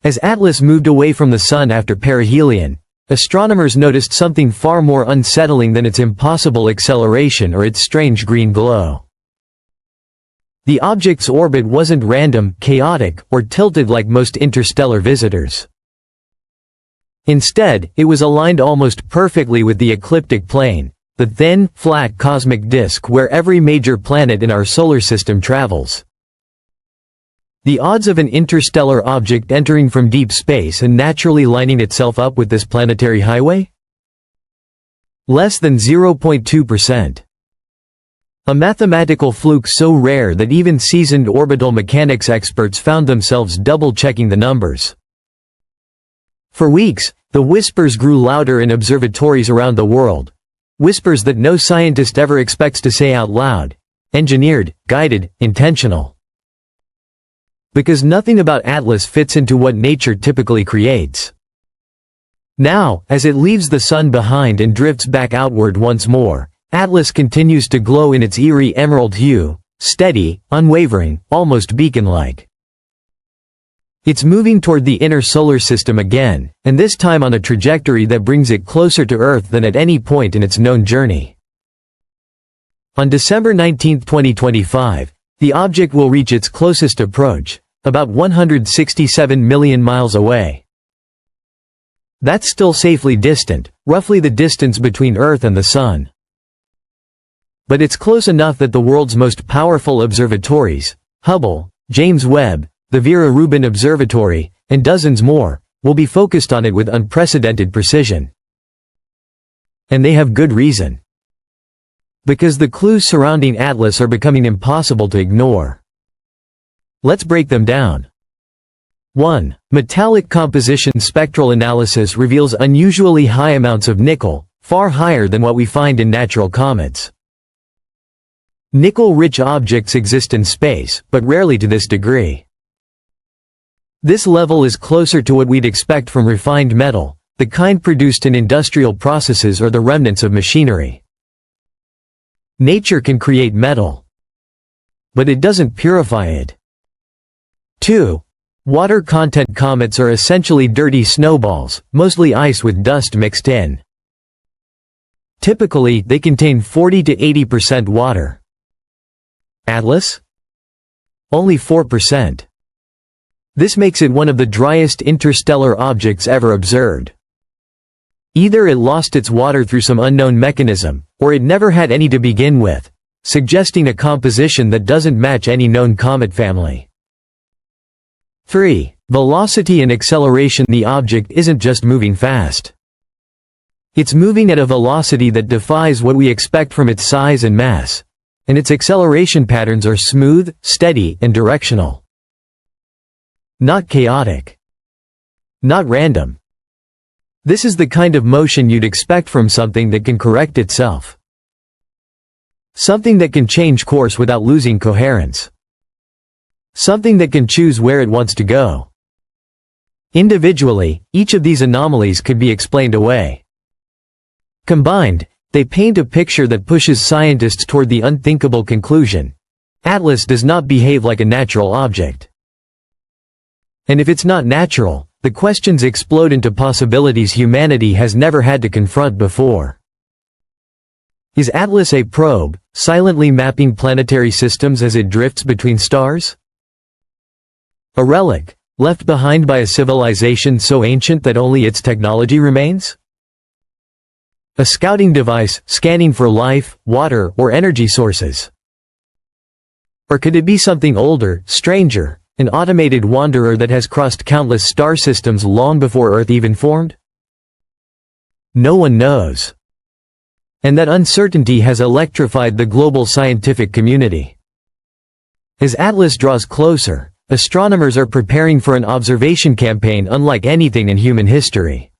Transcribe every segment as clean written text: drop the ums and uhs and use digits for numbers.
As Atlas moved away from the Sun after perihelion, astronomers noticed something far more unsettling than its impossible acceleration or its strange green glow. The object's orbit wasn't random, chaotic, or tilted like most interstellar visitors. Instead, it was aligned almost perfectly with the ecliptic plane, the thin, flat cosmic disk where every major planet in our solar system travels. The odds of an interstellar object entering from deep space and naturally lining itself up with this planetary highway? Less than 0.2%. A mathematical fluke so rare that even seasoned orbital mechanics experts found themselves double-checking the numbers. For weeks, the whispers grew louder in observatories around the world. Whispers that no scientist ever expects to say out loud. Engineered, guided, intentional. Because nothing about Atlas fits into what nature typically creates. Now, as it leaves the Sun behind and drifts back outward once more, Atlas continues to glow in its eerie emerald hue, steady, unwavering, almost beacon-like. It's moving toward the inner solar system again, and this time on a trajectory that brings it closer to Earth than at any point in its known journey. On December 19, 2025, the object will reach its closest approach, about 167 million miles away. That's still safely distant, roughly the distance between Earth and the Sun. But it's close enough that the world's most powerful observatories, Hubble, James Webb, the Vera Rubin Observatory, and dozens more, will be focused on it with unprecedented precision. And they have good reason. Because the clues surrounding Atlas are becoming impossible to ignore. Let's break them down. 1. Metallic composition spectral analysis reveals unusually high amounts of nickel, far higher than what we find in natural comets. Nickel-rich objects exist in space, but rarely to this degree. This level is closer to what we'd expect from refined metal, the kind produced in industrial processes or the remnants of machinery. Nature can create metal, but it doesn't purify it. 2. Water content comets are essentially dirty snowballs, mostly ice with dust mixed in. Typically, they contain 40 to 80% water. Atlas? Only 4%. This makes it one of the driest interstellar objects ever observed. Either it lost its water through some unknown mechanism, or it never had any to begin with, suggesting a composition that doesn't match any known comet family. 3. Velocity and acceleration. The object isn't just moving fast. It's moving at a velocity that defies what we expect from its size and mass, and its acceleration patterns are smooth, steady, and directional. Not chaotic. Not random. This is the kind of motion you'd expect from something that can correct itself. Something that can change course without losing coherence. Something that can choose where it wants to go. Individually, each of these anomalies could be explained away. Combined, they paint a picture that pushes scientists toward the unthinkable conclusion: Atlas does not behave like a natural object. And if it's not natural, the questions explode into possibilities humanity has never had to confront before. Is Atlas a probe, silently mapping planetary systems as it drifts between stars? A relic, left behind by a civilization so ancient that only its technology remains? A scouting device, scanning for life, water, or energy sources? Or could it be something older, stranger, an automated wanderer that has crossed countless star systems long before Earth even formed? No one knows. And that uncertainty has electrified the global scientific community. As Atlas draws closer, astronomers are preparing for an observation campaign unlike anything in human history.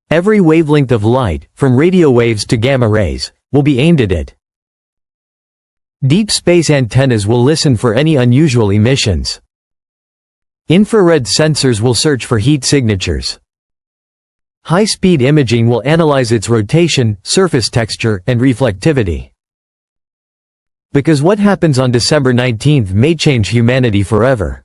Every wavelength of light, from radio waves to gamma rays, will be aimed at it. Deep space antennas will listen for any unusual emissions. Infrared sensors will search for heat signatures. High-speed imaging will analyze its rotation, surface texture, and reflectivity. Because what happens on December 19 may change humanity forever.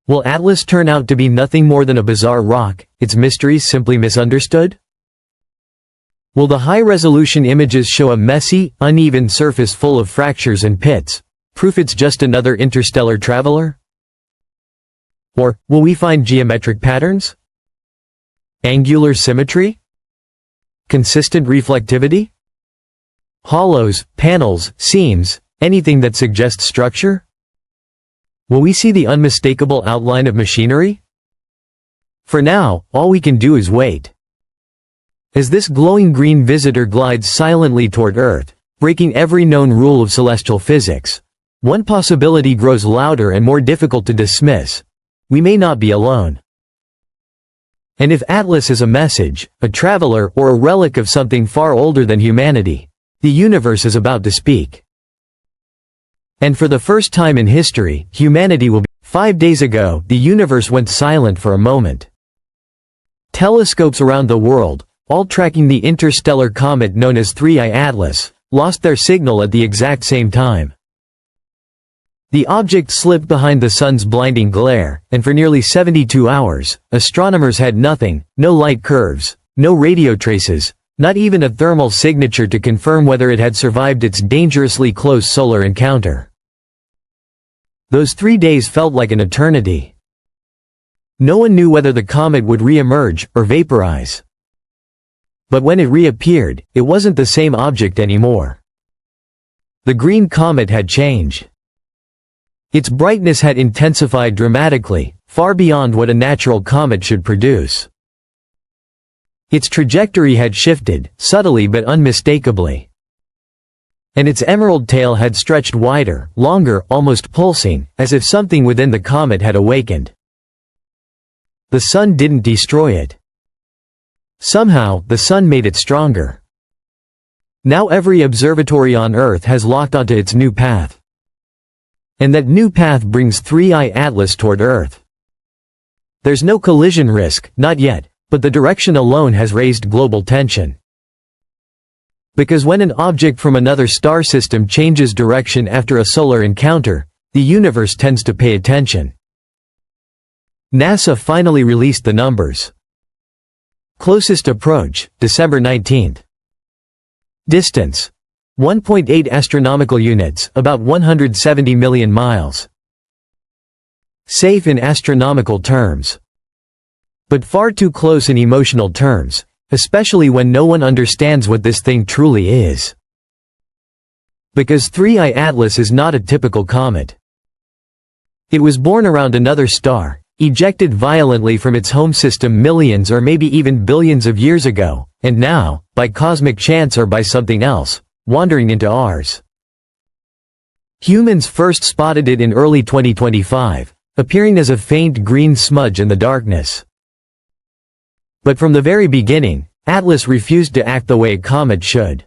Will Atlas turn out to be nothing more than a bizarre rock, its mysteries simply misunderstood? Will the high-resolution images show a messy, uneven surface full of fractures and pits, proof it's just another interstellar traveler? Or, will we find geometric patterns? Angular symmetry? Consistent reflectivity? Hollows, panels, seams, anything that suggests structure? Will we see the unmistakable outline of machinery? For now, all we can do is wait. As this glowing green visitor glides silently toward Earth, breaking every known rule of celestial physics, one possibility grows louder and more difficult to dismiss. We may not be alone. And if Atlas is a message, a traveler, or a relic of something far older than humanity, the universe is about to speak. And for the first time in history, humanity will be. 5 days ago, the universe went silent for a moment. Telescopes around the world, all tracking the interstellar comet known as 3I Atlas, lost their signal at the exact same time. The object slipped behind the sun's blinding glare, and for nearly 72 hours, astronomers had nothing, no light curves, no radio traces, not even a thermal signature to confirm whether it had survived its dangerously close solar encounter. Those 3 days felt like an eternity. No one knew whether the comet would re-emerge, or vaporize. But when it reappeared, it wasn't the same object anymore. The green comet had changed. Its brightness had intensified dramatically, far beyond what a natural comet should produce. Its trajectory had shifted, subtly but unmistakably. And its emerald tail had stretched wider, longer, almost pulsing, as if something within the comet had awakened. The sun didn't destroy it. Somehow, the sun made it stronger. Now every observatory on Earth has locked onto its new path. And that new path brings 3I Atlas toward Earth. There's no collision risk, not yet, but the direction alone has raised global tension. Because when an object from another star system changes direction after a solar encounter, the universe tends to pay attention. NASA finally released the numbers. Closest approach, December 19th. Distance: 1.8 astronomical units, about 170 million miles. Safe in astronomical terms. But far too close in emotional terms, especially when no one understands what this thing truly is. Because 3I Atlas is not a typical comet. It was born around another star, ejected violently from its home system millions or maybe even billions of years ago, and now, by cosmic chance or by something else, wandering into ours. Humans first spotted it in early 2025, appearing as a faint green smudge in the darkness. But from the very beginning, Atlas refused to act the way a comet should.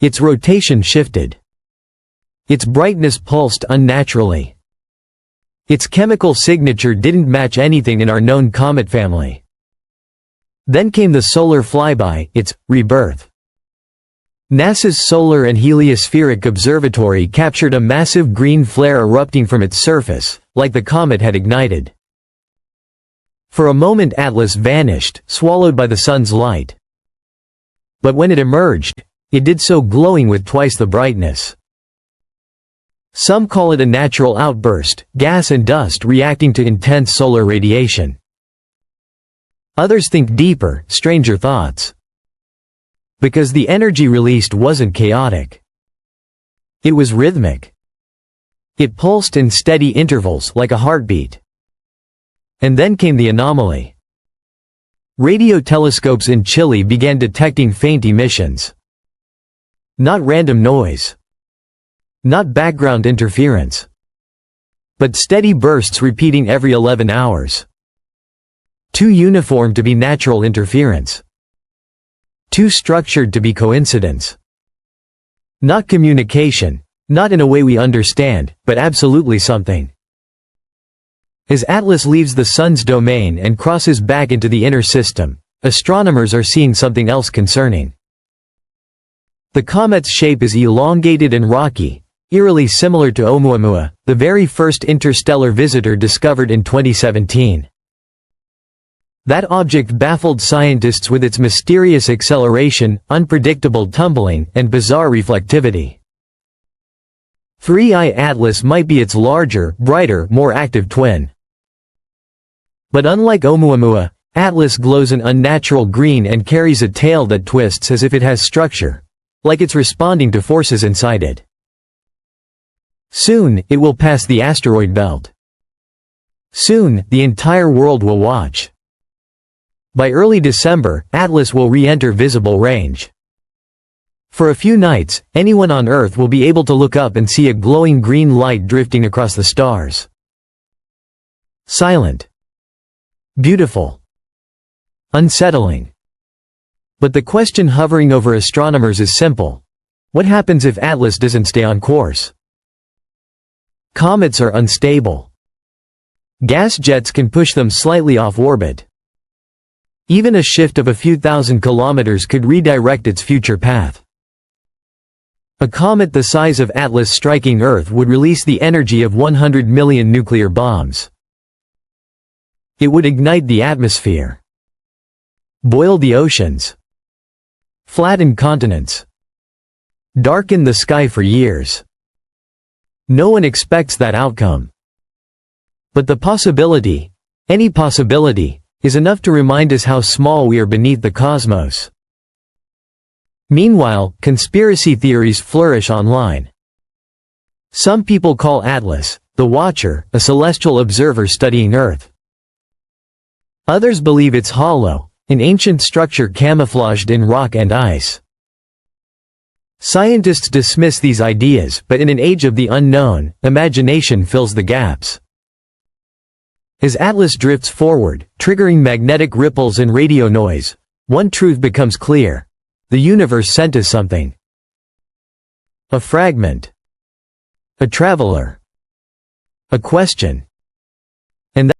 Its rotation shifted. Its brightness pulsed unnaturally. Its chemical signature didn't match anything in our known comet family. Then came the solar flyby, its rebirth. NASA's Solar and Heliospheric Observatory captured a massive green flare erupting from its surface, like the comet had ignited. For a moment Atlas vanished, swallowed by the sun's light. But when it emerged, it did so glowing with twice the brightness. Some call it a natural outburst, gas and dust reacting to intense solar radiation. Others think deeper, stranger thoughts. Because the energy released wasn't chaotic. It was rhythmic. It pulsed in steady intervals like a heartbeat. And then came the anomaly. Radio telescopes in Chile began detecting faint emissions. Not random noise. Not background interference. But steady bursts repeating every 11 hours. Too uniform to be natural interference. Too structured to be coincidence. Not communication, not in a way we understand, but absolutely something. As Atlas leaves the Sun's domain and crosses back into the inner system, astronomers are seeing something else concerning. The comet's shape is elongated and rocky, eerily similar to Oumuamua, the very first interstellar visitor discovered in 2017. That object baffled scientists with its mysterious acceleration, unpredictable tumbling, and bizarre reflectivity. 3I Atlas might be its larger, brighter, more active twin. But unlike Oumuamua, Atlas glows an unnatural green and carries a tail that twists as if it has structure, like it's responding to forces inside it. Soon, it will pass the asteroid belt. Soon, the entire world will watch. By early December, Atlas will re-enter visible range. For a few nights, anyone on Earth will be able to look up and see a glowing green light drifting across the stars. Silent. Beautiful. Unsettling. But the question hovering over astronomers is simple. What happens if Atlas doesn't stay on course? Comets are unstable. Gas jets can push them slightly off orbit. Even a shift of a few thousand kilometers could redirect its future path. A comet the size of Atlas striking Earth would release the energy of 100 million nuclear bombs. It would ignite the atmosphere, boil the oceans, flatten continents, darken the sky for years. No one expects that outcome. But the possibility, any possibility, is enough to remind us how small we are beneath the cosmos. Meanwhile, conspiracy theories flourish online. Some people call Atlas, the Watcher, a celestial observer studying Earth. Others believe it's hollow, an ancient structure camouflaged in rock and ice. Scientists dismiss these ideas, but in an age of the unknown, imagination fills the gaps. As Atlas drifts forward, triggering magnetic ripples and radio noise, one truth becomes clear. The universe sent us something. A fragment. A traveler. A question.